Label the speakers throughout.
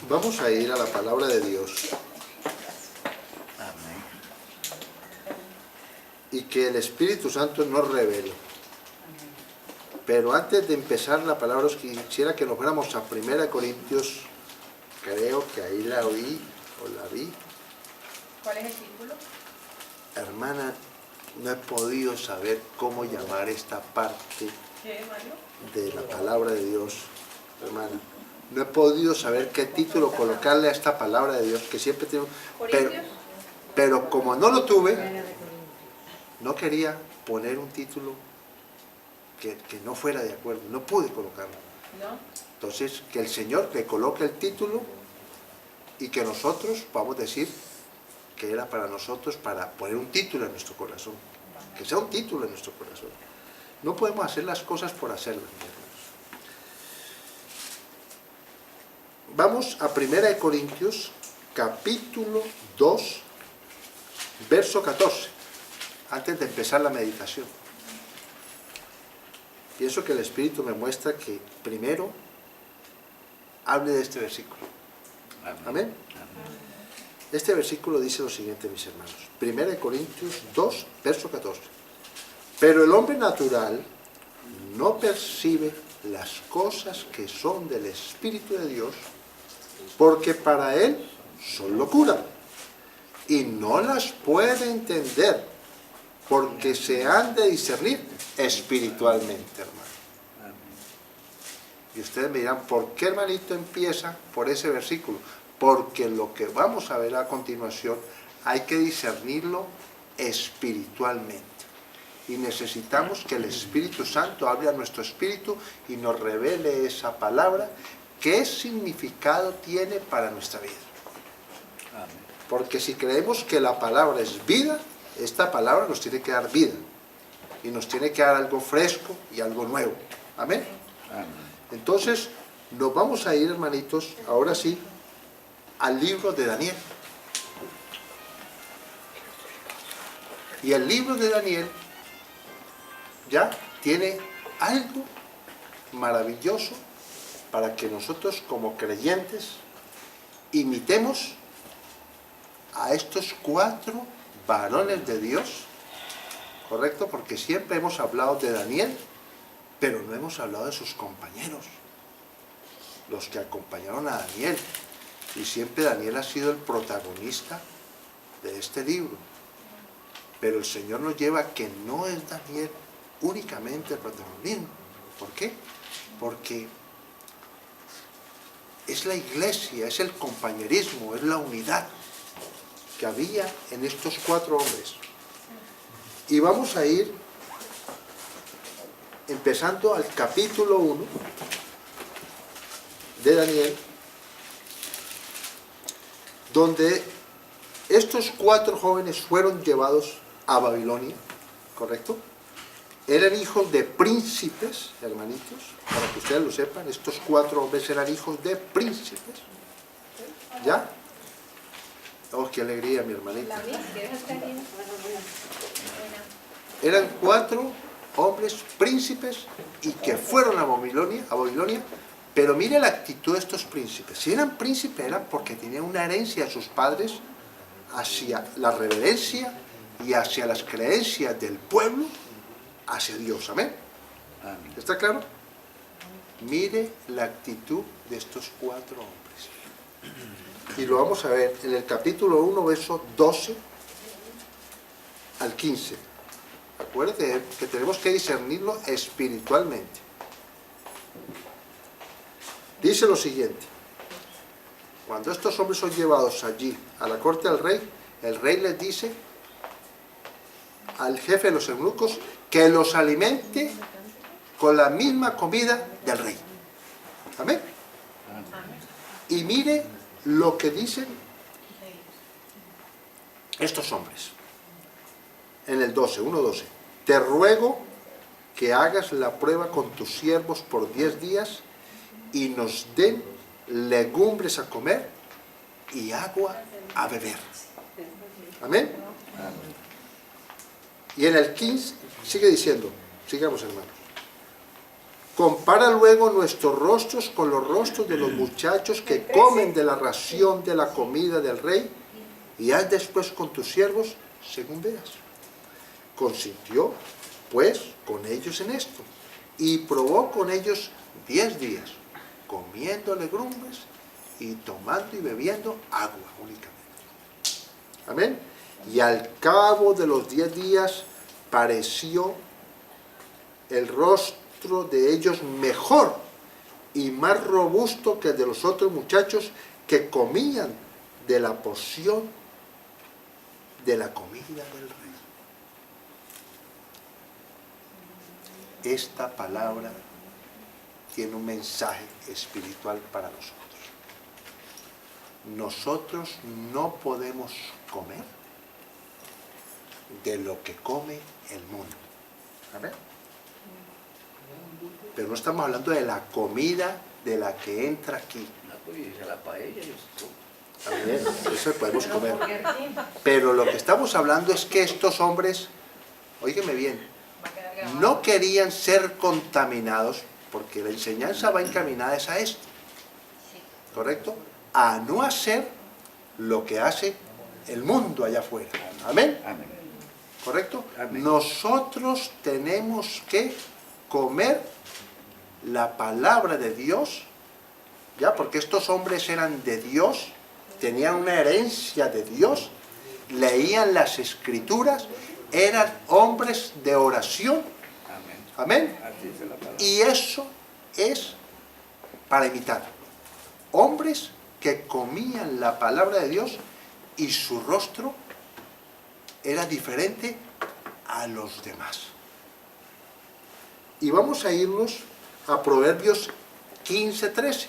Speaker 1: Vamos a ir a la palabra de Dios.
Speaker 2: Amén.
Speaker 1: Y que el Espíritu Santo nos revele. Pero antes de empezar la palabra, os quisiera que nos fuéramos a 1 Corintios. Creo que ahí la oí o la vi.
Speaker 3: ¿Cuál es el título?
Speaker 1: Hermana, no he podido saber cómo llamar esta parte
Speaker 3: ¿Qué, Mario?
Speaker 1: de la palabra de Dios, hermana. No he podido saber qué título colocarle a esta palabra de Dios, que siempre tengo. Pero como no lo tuve, no quería poner un título que no fuera de acuerdo, no pude colocarlo.
Speaker 3: ¿No?
Speaker 1: Entonces, que el Señor le coloque el título y que nosotros vamos a decir que era para nosotros, para poner un título en nuestro corazón, que sea un título en nuestro corazón. No podemos hacer las cosas por hacerlas, mis hermanos. Vamos a 1 Corintios, capítulo 2, verso 14, antes de empezar la meditación. Pienso que el Espíritu me muestra que primero hable de este versículo. Amén. Este versículo dice lo siguiente, mis hermanos. 1 Corintios 2, verso 14. Pero el hombre natural no percibe las cosas que son del Espíritu de Dios, porque para él son locura, y no las puede entender, porque se han de discernir espiritualmente, hermano. Y ustedes me dirán, ¿por qué, hermanito, empieza por ese versículo? Porque lo que vamos a ver a continuación hay que discernirlo espiritualmente. Y necesitamos que el Espíritu Santo hable a nuestro espíritu y nos revele esa palabra, qué significado tiene para nuestra vida. Porque si creemos que la palabra es vida, esta palabra nos tiene que dar vida. Y nos tiene que dar algo fresco y algo nuevo. Amén.
Speaker 2: Amén.
Speaker 1: Entonces, nos vamos a ir, hermanitos, ahora sí, al libro de Daniel. Y el libro de Daniel ya tiene algo maravilloso para que nosotros como creyentes imitemos a estos 4 varones de Dios, ¿correcto? Porque siempre hemos hablado de Daniel, pero no hemos hablado de sus compañeros, los que acompañaron a Daniel. Y siempre Daniel ha sido el protagonista de este libro. Pero el Señor nos lleva a que no es Daniel únicamente el protagonismo. ¿Por qué? Porque es la iglesia, es el compañerismo, es la unidad que había en estos 4 hombres. Y vamos a ir empezando al capítulo 1 de Daniel, donde estos 4 jóvenes fueron llevados a Babilonia, ¿correcto? Eran hijos de príncipes, hermanitos, para que ustedes lo sepan, estos 4 hombres eran hijos de príncipes, ¿ya? Oh, qué alegría, mi hermanita. Eran 4 hombres príncipes y que fueron a Babilonia, pero mire la actitud de estos príncipes. Si eran príncipes, eran porque tenían una herencia de sus padres hacia la reverencia y hacia las creencias del pueblo hacia Dios. Amén.
Speaker 2: Amén.
Speaker 1: ¿Está claro? Mire la actitud de estos 4 hombres. Y lo vamos a ver en el capítulo 1, verso 12 al 15. Acuérdate que tenemos que discernirlo espiritualmente. Dice lo siguiente: cuando estos hombres son llevados allí a la corte del rey, el rey les dice al jefe de los eunucos que los alimente con la misma comida del rey. Amén. Y mire lo que dicen estos hombres en el 12, 1:12. Te ruego que hagas la prueba con tus siervos por 10 días y nos den legumbres a comer y agua a beber. Amén. Y en el 15 sigue diciendo, sigamos, hermanos. Compara luego nuestros rostros con los rostros de los muchachos que comen de la ración de la comida del rey, y haz después con tus siervos según veas. Consintió, pues, con ellos en esto, y probó con ellos 10 días, comiendo legumbres y tomando y bebiendo agua únicamente. Amén. Y al cabo de los 10 días pareció el rostro de ellos mejor y más robusto que el de los otros muchachos que comían de la porción de la comida del rey. Esta palabra tiene un mensaje espiritual para nosotros. Nosotros no podemos comer de lo que come el mundo. ¿Amén? Pero no estamos hablando de la comida de la que entra aquí.
Speaker 2: La paella,
Speaker 1: Amén. Eso podemos comer. Pero lo que estamos hablando es que estos hombres, óigame bien, no querían ser contaminados, porque la enseñanza va encaminada es a esto, ¿correcto? A no hacer lo que hace el mundo allá afuera. Amén.
Speaker 2: Amén.
Speaker 1: ¿Correcto?
Speaker 2: Amén.
Speaker 1: Nosotros tenemos que comer la palabra de Dios, ¿ya? Porque estos hombres eran de Dios, tenían una herencia de Dios, leían las Escrituras, eran hombres de oración.
Speaker 2: Amén.
Speaker 1: Amén.
Speaker 2: Así dice la palabra.
Speaker 1: Y eso es para imitar. Hombres que comían la palabra de Dios y su rostro era diferente a los demás. Y vamos a irnos a Proverbios 15:13,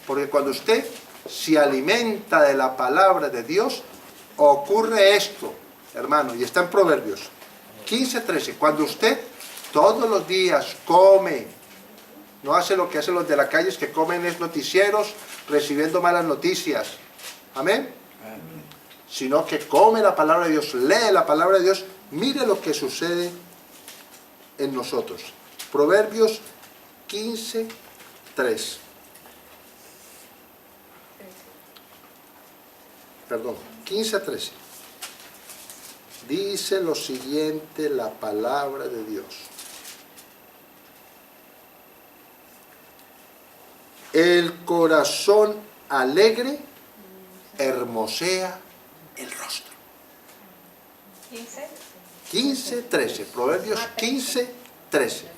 Speaker 1: porque cuando usted se alimenta de la palabra de Dios, ocurre esto, hermano, y está en Proverbios 15:13. Cuando usted todos los días come, no hace lo que hacen los de la calle, que comen es noticieros, recibiendo malas noticias, amén, sino que come la palabra de Dios, lee la palabra de Dios, mire lo que sucede en nosotros. Proverbios 15:3. Perdón, 15:13. Dice lo siguiente la palabra de Dios. El corazón alegre hermosea el rostro. 15:13. Proverbios 15:13.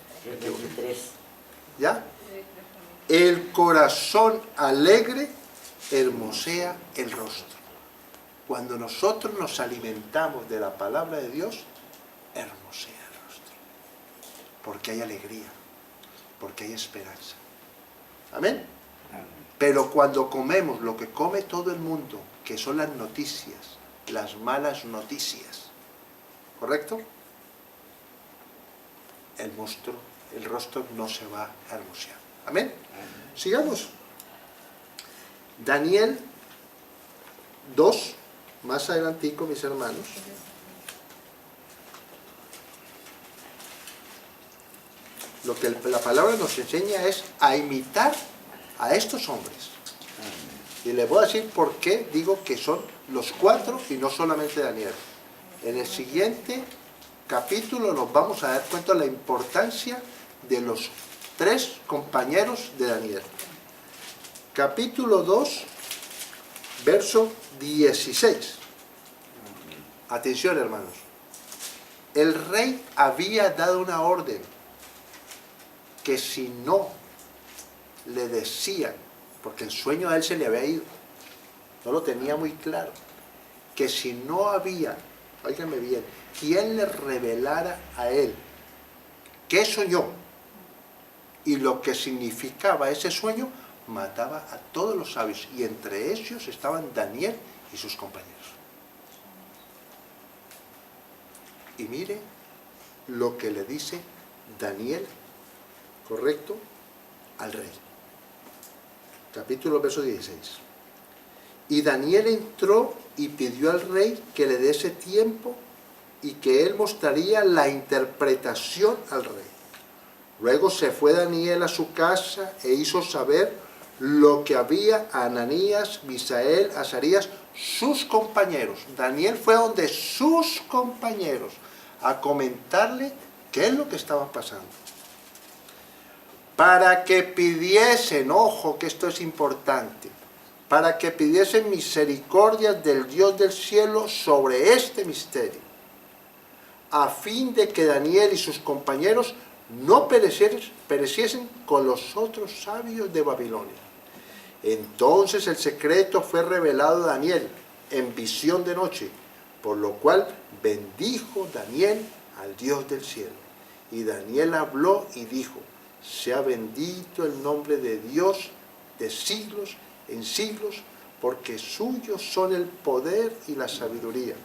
Speaker 1: ¿Ya? El corazón alegre hermosea el rostro. Cuando nosotros nos alimentamos de la palabra de Dios, hermosea el rostro. Porque hay alegría, porque hay esperanza. Amén. Pero cuando comemos lo que come todo el mundo, que son las noticias, las malas noticias, ¿correcto? El rostro no se va a hermosear. Amén. Sigamos. Daniel 2, más adelantico, mis hermanos. Lo que la palabra nos enseña es a imitar a estos hombres. Y les voy a decir por qué digo que son los 4 y no solamente Daniel. En el siguiente capítulo nos vamos a dar cuenta de la importancia de los 3 compañeros de Daniel. Capítulo 2, verso 16. Atención, hermanos. El rey había dado una orden que si no le decían, porque el sueño a él se le había ido, no lo tenía muy claro, que si no había, óiganme bien, quien le revelara a él qué soñó y lo que significaba ese sueño, mataba a todos los sabios, y entre ellos estaban Daniel y sus compañeros. Y mire lo que le dice Daniel, correcto, al rey. Capítulo verso 16. Y Daniel entró y pidió al rey que le diese tiempo y que él mostraría la interpretación al rey. Luego se fue Daniel a su casa e hizo saber lo que había a Ananías, Misael, Azarías, sus compañeros. Daniel fue donde sus compañeros a comentarle qué es lo que estaba pasando. Para que pidiesen, ojo que esto es importante, para que pidiesen misericordia del Dios del cielo sobre este misterio, a fin de que Daniel y sus compañeros no pereciesen con los otros sabios de Babilonia. Entonces el secreto fue revelado a Daniel en visión de noche, por lo cual bendijo Daniel al Dios del cielo. Y Daniel habló y dijo: sea bendito el nombre de Dios de siglos en siglos, porque suyos son el poder y la sabiduría.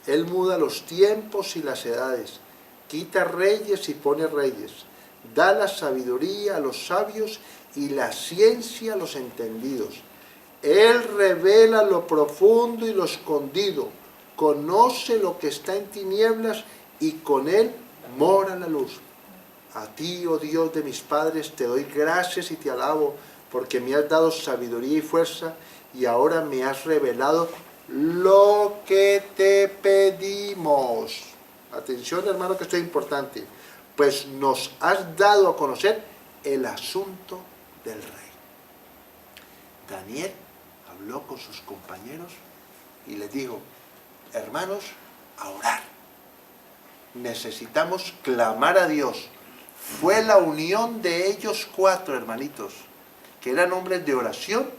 Speaker 1: Él muda los tiempos y las edades, quita reyes y pone reyes, da la sabiduría a los sabios y la ciencia a los entendidos. Él revela lo profundo y lo escondido, conoce lo que está en tinieblas y con él mora la luz. A ti, oh Dios de mis padres, te doy gracias y te alabo, porque me has dado sabiduría y fuerza, y ahora me has revelado lo que te pedimos. Atención, hermano, que esto es importante. Pues nos has dado a conocer el asunto del rey. Daniel habló con sus compañeros y les dijo: hermanos, a orar. Necesitamos clamar a Dios. Fue la unión de ellos cuatro, hermanitos, que eran hombres de oración,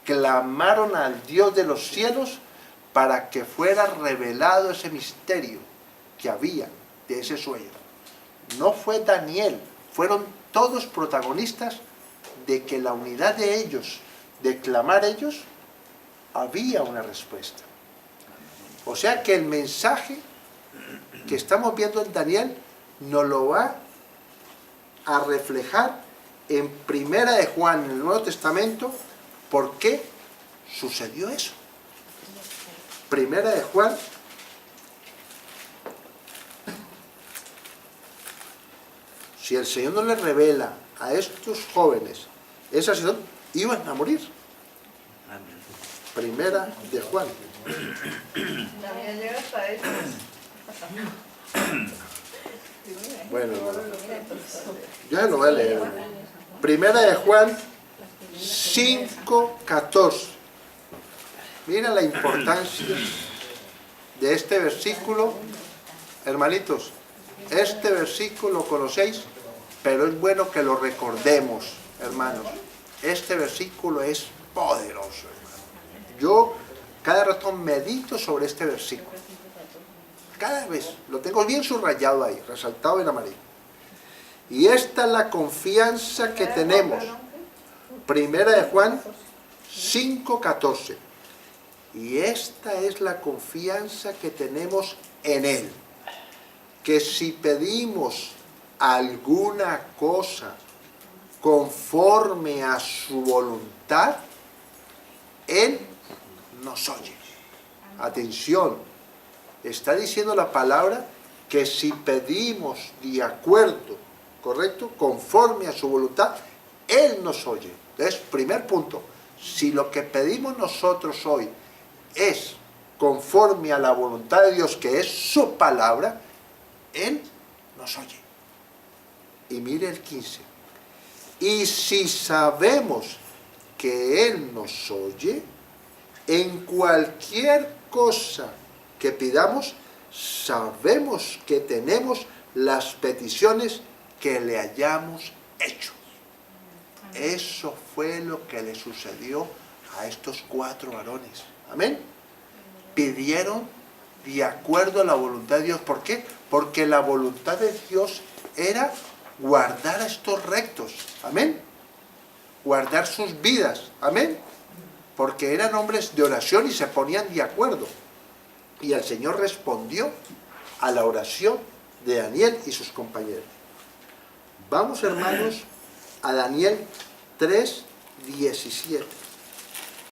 Speaker 1: clamaron al Dios de los cielos para que fuera revelado ese misterio que había de ese sueño. No fue Daniel, fueron todos protagonistas de que la unidad de ellos, de clamar ellos, había una respuesta. O sea que el mensaje que estamos viendo en Daniel nos lo va a reflejar en Primera de Juan, en el Nuevo Testamento. ¿Por qué sucedió eso? Primera de Juan, si el Señor no le revela a estos jóvenes esa situación, iban a morir. Primera de Juan.
Speaker 3: También llega hasta eso.
Speaker 1: Bueno, yo se lo voy a leer. Primera de Juan 5:14. Mira la importancia de este versículo, hermanitos. Este versículo lo conocéis, pero es bueno que lo recordemos, hermanos. Este versículo es poderoso, hermano. Yo cada rato medito sobre este versículo. Cada vez lo tengo bien subrayado ahí, resaltado en amarillo. Y esta es la confianza que tenemos. Primera de Juan 5:14. Y esta es la confianza que tenemos en Él, que si pedimos alguna cosa conforme a su voluntad, Él nos oye. Atención, está diciendo la palabra que si pedimos de acuerdo, ¿correcto?, conforme a su voluntad, Él nos oye. Entonces, primer punto, si lo que pedimos nosotros hoy es conforme a la voluntad de Dios, que es su palabra, Él nos oye. Y mire el 15. Y si sabemos que Él nos oye, en cualquier cosa que pidamos, sabemos que tenemos las peticiones que le hayamos hecho. Eso fue lo que le sucedió a estos cuatro varones. Amén. Pidieron de acuerdo a la voluntad de Dios. ¿Por qué? Porque la voluntad de Dios era guardar a estos rectos. Amén. Guardar sus vidas. Amén. Porque eran hombres de oración y se ponían de acuerdo. Y el Señor respondió a la oración de Daniel y sus compañeros. Vamos, hermanos, a Daniel 3:17.